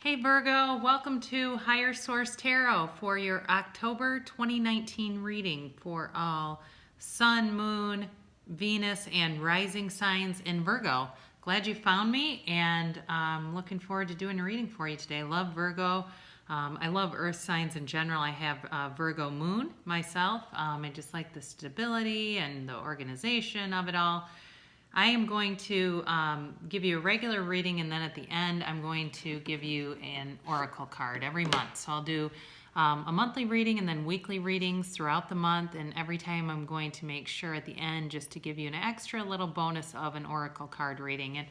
Hey Virgo, welcome to Higher Source Tarot for your October 2019 reading for all Sun, Moon, Venus, and rising signs in Virgo. Glad you found me, and I'm looking forward to doing a reading for you today. I love Virgo. I love earth signs in general. I have Virgo Moon myself. I just like the stability and the organization of it all. I am going to give you a regular reading, and then at the end I'm going to give you an oracle card every month. So I'll do a monthly reading and then weekly readings throughout the month, and every time I'm going to make sure at the end just to give you an extra little bonus of an oracle card reading. And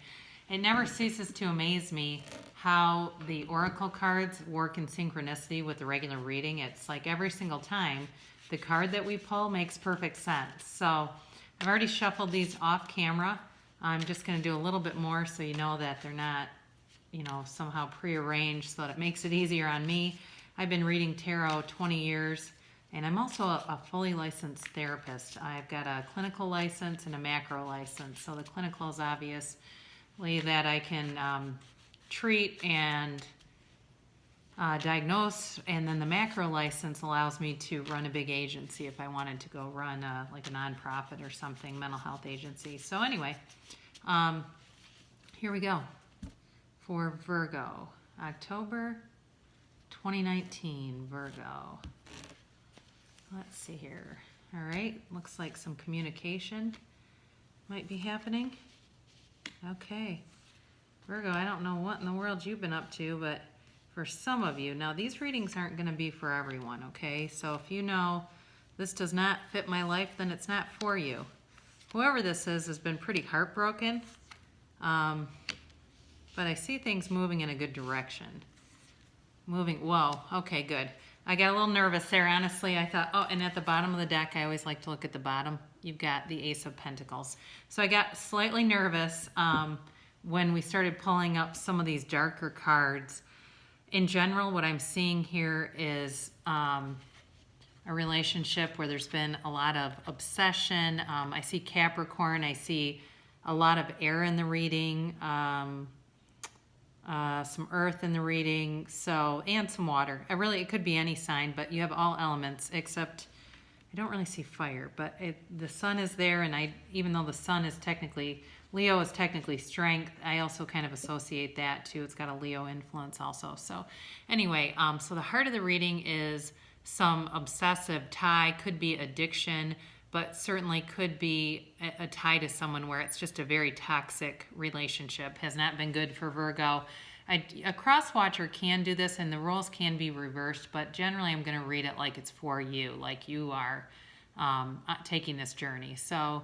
it never ceases to amaze me how the oracle cards work in synchronicity with the regular reading. It's like every single time the card that we pull makes perfect sense. So I've already shuffled these off camera. I'm just going to do a little bit more so you know that they're not, somehow prearranged so that it makes it easier on me. I've been reading tarot 20 years, and I'm also a fully licensed therapist. I've got a clinical license and a macro license. So the clinical is obviously that I can treat and diagnose, and then the macro license allows me to run a big agency if I wanted to go run like a nonprofit or something, mental health agency. So anyway, here we go for Virgo, October 2019, Virgo. Let's see here. All right, looks like some communication might be happening. Okay, Virgo, I don't know what in the world you've been up to, but for some of you, now these readings aren't going to be for everyone, okay? So if you know this does not fit my life, then it's not for you. Whoever this is has been pretty heartbroken, but I see things moving in a good direction. Whoa, okay, good. I got a little nervous there, honestly. I thought, oh, and at the bottom of the deck, I always like to look at the bottom. You've got the Ace of Pentacles. So I got slightly nervous when we started pulling up some of these darker cards. In general, what I'm seeing here is a relationship where there's been a lot of obsession. I see Capricorn. I see a lot of air in the reading, some earth in the reading, and some water. It could be any sign, but you have all elements except I don't really see fire. But the sun is there, and even though the sun is technically Leo is technically strength, I also kind of associate that too. It's got a Leo influence also. So anyway, so the heart of the reading is some obsessive tie, could be addiction, but certainly could be a tie to someone where it's just a very toxic relationship. Has not been good for Virgo. A cross watcher can do this, and the roles can be reversed, but generally I'm going to read it like it's for you, like you are taking this journey. So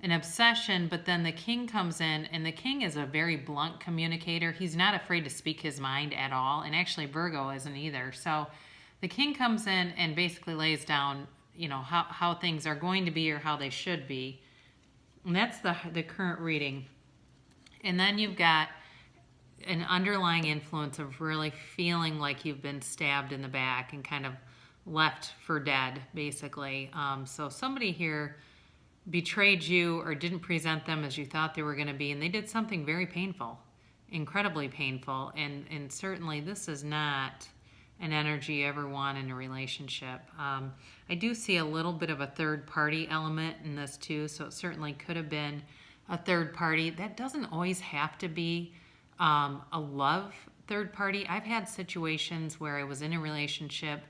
an obsession, but then the king comes in, and the king is a very blunt communicator. He's not afraid to speak his mind at all, and actually Virgo isn't either. So the king comes in and basically lays down, how things are going to be or how they should be. And that's the current reading. And then you've got an underlying influence of really feeling like you've been stabbed in the back and kind of left for dead, basically. So somebody here betrayed you or didn't present them as you thought they were going to be, and they did something very painful, incredibly painful, and certainly this is not an energy you ever want in a relationship. I do see a little bit of a third party element in this too, so it certainly could have been a third party. That doesn't always have to be a love third party. I've had situations where I was in a relationship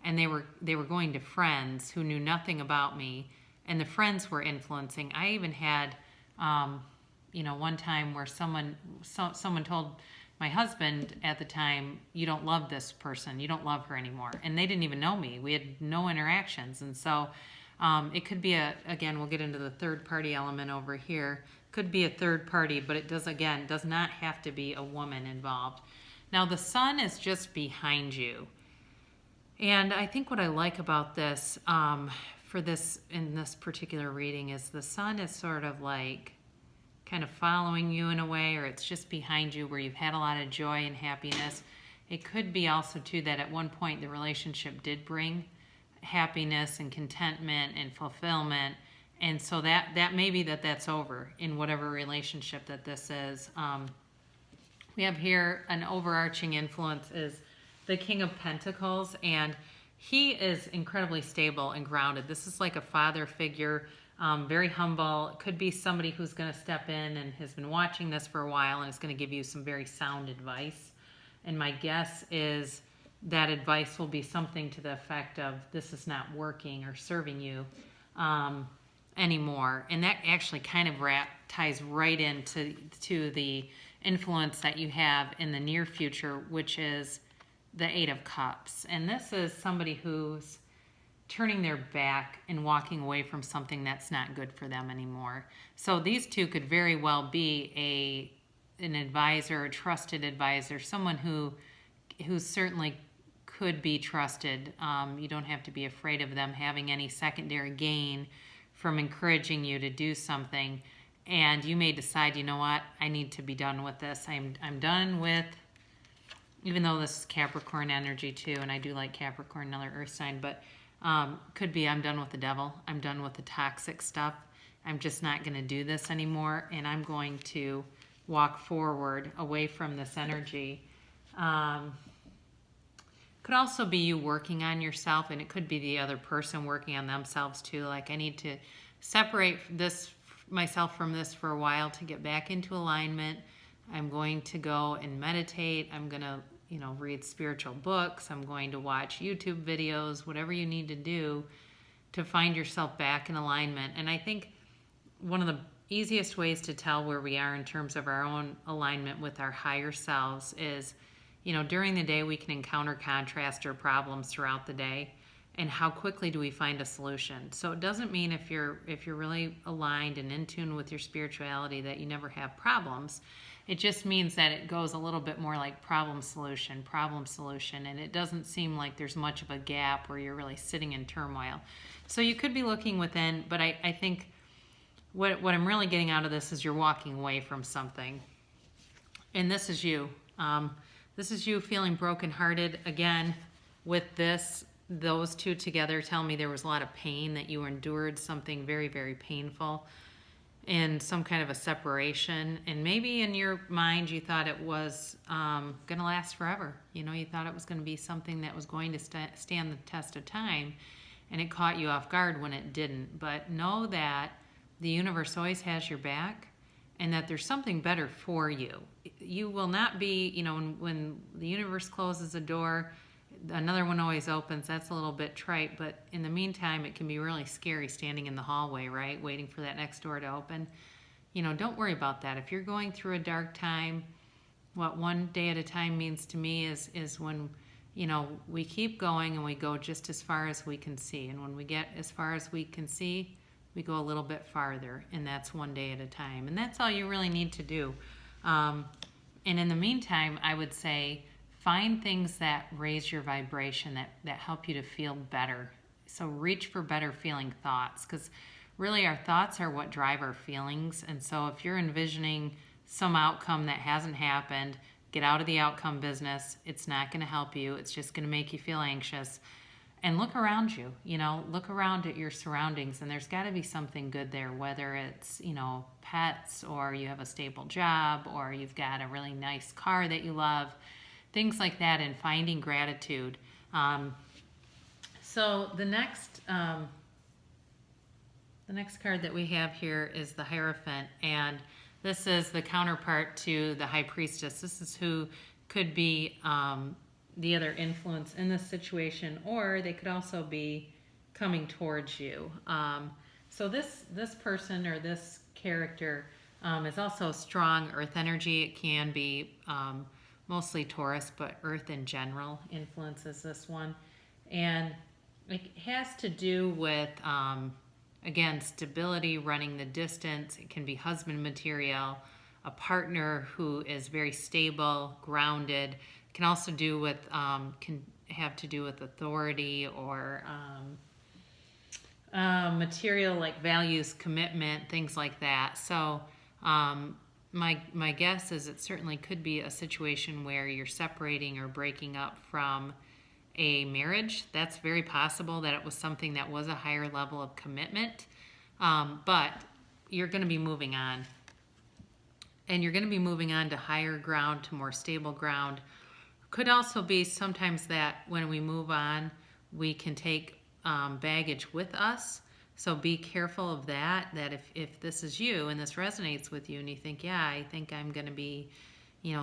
and they were going to friends who knew nothing about me, and the friends were influencing. I even had, one time where someone told my husband at the time, you don't love this person, you don't love her anymore. And they didn't even know me. We had no interactions. And so it could be again, we'll get into the third party element over here. Could be a third party, but it does not have to be a woman involved. Now the sun is just behind you. And I think what I like about this, in this particular reading, is the sun is sort of like kind of following you in a way, or it's just behind you where you've had a lot of joy and happiness. It could be also too that at one point the relationship did bring happiness and contentment and fulfillment, and so that may be that's over in whatever relationship that this is. We have here an overarching influence is the King of Pentacles, and he is incredibly stable and grounded. This is like a father figure, very humble. It could be somebody who's going to step in and has been watching this for a while and is going to give you some very sound advice. And my guess is that advice will be something to the effect of, this is not working or serving you anymore. And that actually kind of ties right into the influence that you have in the near future, which is the Eight of Cups. And this is somebody who's turning their back and walking away from something that's not good for them anymore. So these two could very well be an advisor, a trusted advisor, someone who certainly could be trusted. You don't have to be afraid of them having any secondary gain from encouraging you to do something. And you may decide, you know what, I need to be done with this. I'm done with, even though this is Capricorn energy too, and I do like Capricorn, another earth sign, but could be I'm done with the devil. I'm done with the toxic stuff. I'm just not going to do this anymore, and I'm going to walk forward away from this energy. Could also be you working on yourself, and it could be the other person working on themselves too. Like, I need to separate myself from this for a while to get back into alignment. I'm going to go and meditate. I'm going to, read spiritual books. I'm going to watch YouTube videos, whatever you need to do to find yourself back in alignment. And I think one of the easiest ways to tell where we are in terms of our own alignment with our higher selves is, during the day we can encounter contrast or problems throughout the day. And how quickly do we find a solution? So it doesn't mean if you're really aligned and in tune with your spirituality that you never have problems. It just means that it goes a little bit more like problem solution, and it doesn't seem like there's much of a gap where you're really sitting in turmoil. So you could be looking within, but I think what I'm really getting out of this is you're walking away from something. And this is you. This is you feeling brokenhearted. Again, with this, those two together tell me there was a lot of pain, that you endured something very, very painful and some kind of a separation. And maybe in your mind you thought it was going to last forever. You thought it was going to be something that was going to stand the test of time, and it caught you off guard when it didn't. But know that the universe always has your back, and that there's something better for you. You will not be, when the universe closes a door, another one always opens. That's a little bit trite, but in the meantime, it can be really scary standing in the hallway, right? Waiting for that next door to open. Don't worry about that. If you're going through a dark time, what one day at a time means to me is when, we keep going and we go just as far as we can see. And when we get as far as we can see, we go a little bit farther, and that's one day at a time. And that's all you really need to do. And in the meantime, I would say, find things that raise your vibration, that help you to feel better. So reach for better feeling thoughts, because really our thoughts are what drive our feelings. And so if you're envisioning some outcome that hasn't happened, get out of the outcome business. It's not going to help you. It's just going to make you feel anxious. And look around you, look around at your surroundings, and there's got to be something good there, whether it's, pets, or you have a stable job, or you've got a really nice car that you love. Things like that, and finding gratitude. So the next card that we have here is the Hierophant, and this is the counterpart to the High Priestess. This is who could be the other influence in this situation, or they could also be coming towards you. So this person or this character is also strong earth energy. It can be mostly Taurus, but earth in general influences this one. And it has to do with, again, stability, running the distance. It can be husband material, a partner who is very stable, grounded. It can also do with, can have to do with authority or material like values, commitment, things like that. So my guess is it certainly could be a situation where you're separating or breaking up from a marriage. That's very possible that it was something that was a higher level of commitment, but you're going to be moving on. and you're going to be moving on to higher ground, to more stable ground. Could also be sometimes that when we move on, we can take baggage with us. So be careful of that, that if this is you and this resonates with you and you think, yeah, I think I'm going to be,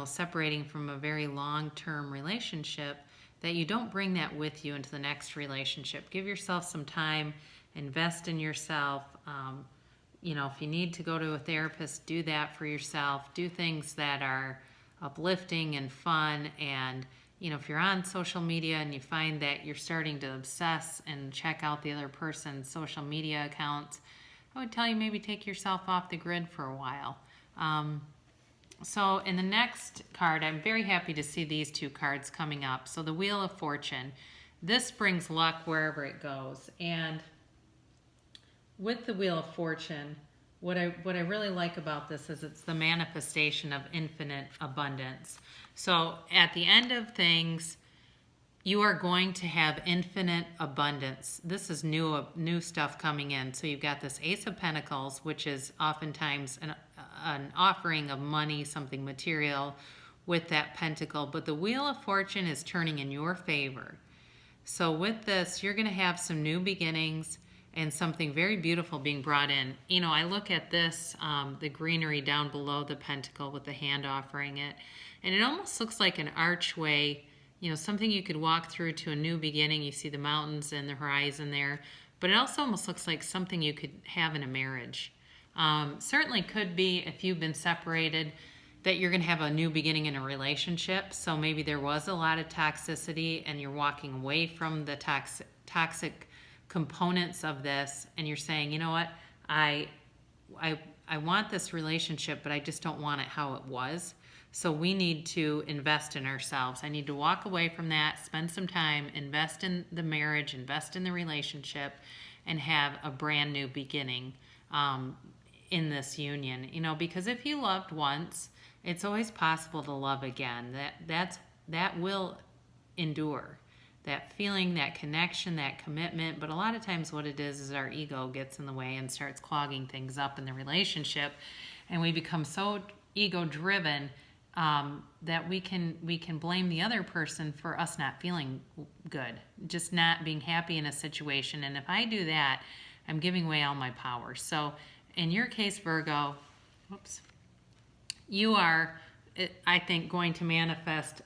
separating from a very long-term relationship, that you don't bring that with you into the next relationship. Give yourself some time, invest in yourself. If you need to go to a therapist, do that for yourself. Do things that are uplifting and fun. And, if you're on social media and you find that you're starting to obsess and check out the other person's social media accounts, I would tell you maybe take yourself off the grid for a while. So in the next card, I'm very happy to see these two cards coming up. So the Wheel of Fortune. This brings luck wherever it goes. And with the Wheel of Fortune, what I really like about this is it's the manifestation of infinite abundance. So at the end of things, you are going to have infinite abundance. This is new stuff coming in. So you've got this Ace of Pentacles, which is oftentimes an offering of money, something material with that pentacle. But the Wheel of Fortune is turning in your favor. So with this, you're going to have some new beginnings and something very beautiful being brought in. I look at this, the greenery down below the pentacle with the hand offering it, and it almost looks like an archway, something you could walk through to a new beginning. You see the mountains and the horizon there, but it also almost looks like something you could have in a marriage. Certainly could be, if you've been separated, that you're going to have a new beginning in a relationship. So maybe there was a lot of toxicity and you're walking away from the toxic components of this, and you're saying, you know what, I want this relationship, but I just don't want it how it was. So we need to invest in ourselves. I need to walk away from that, spend some time, invest in the marriage, invest in the relationship, and have a brand new beginning in this union. Because if you loved once, it's always possible to love again. That will endure. That feeling, that connection, that commitment. But a lot of times what it is our ego gets in the way and starts clogging things up in the relationship. And we become so ego-driven that we can blame the other person for us not feeling good, just not being happy in a situation. And if I do that, I'm giving away all my power. So in your case, Virgo, you are, I think, going to manifest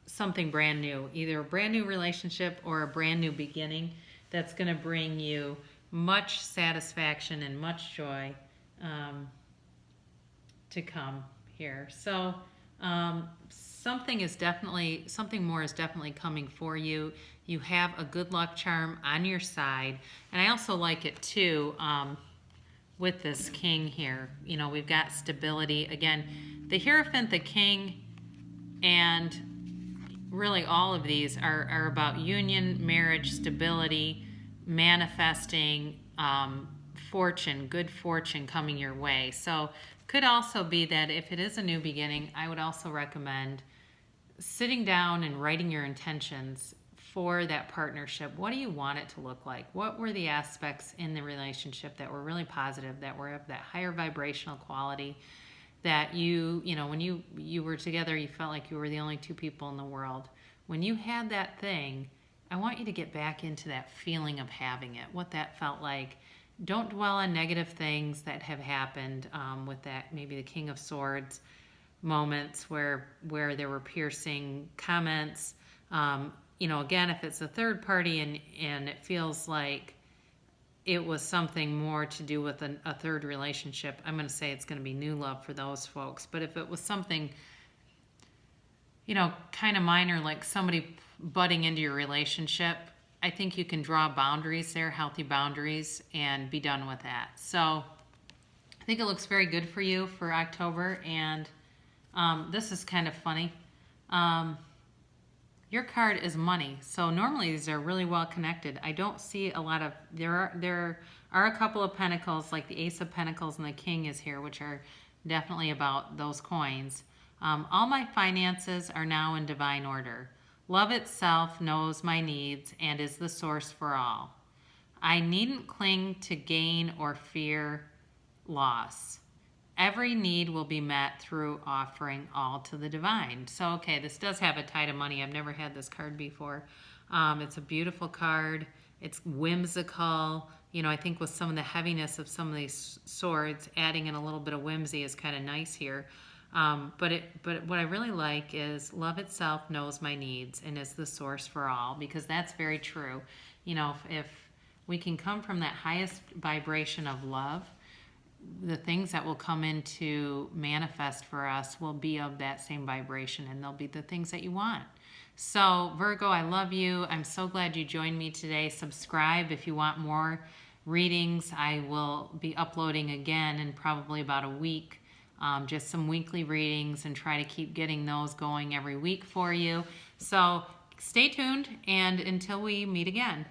something brand new, either a brand new relationship or a brand new beginning that's going to bring you much satisfaction and much joy to come here. So something more is definitely coming for you. You have a good luck charm on your side. And I also like it too with this king here. We've got stability. Again, the Hierophant, the king, and really all of these are about union, marriage, stability, manifesting, fortune, good fortune coming your way. So could also be that if it is a new beginning, I would also recommend sitting down and writing your intentions for that partnership. What do you want it to look like? What were the aspects in the relationship that were really positive, that were of that higher vibrational quality, that when you were together, you felt like you were the only two people in the world. When you had that thing, I want you to get back into that feeling of having it, what that felt like. Don't dwell on negative things that have happened with that, maybe the King of Swords moments where there were piercing comments. Again, if it's a third party and it feels like it was something more to do with a third relationship, I'm going to say it's going to be new love for those folks. But if it was something, kind of minor, like somebody butting into your relationship, I think you can draw boundaries there, healthy boundaries, and be done with that. So I think it looks very good for you for October. And this is kind of funny. Your card is money. So normally these are really well connected. I don't see a lot of, there are a couple of pentacles, like the Ace of Pentacles and the King is here, which are definitely about those coins. All my finances are now in divine order. Love itself knows my needs and is the source for all. I needn't cling to gain or fear loss. Every need will be met through offering all to the divine. So, okay, this does have a tide of money. I've never had this card before. It's a beautiful card. It's whimsical. You know, I think with some of the heaviness of some of these swords, adding in a little bit of whimsy is kind of nice here. But what I really like is love itself knows my needs and is the source for all, because that's very true. You know, if we can come from that highest vibration of love, the things that will come into manifest for us will be of that same vibration, and they'll be the things that you want. So Virgo, I love you. I'm so glad you joined me today. Subscribe if you want more readings. I will be uploading again in probably about a week, just some weekly readings, and try to keep getting those going every week for you. So stay tuned, and until we meet again.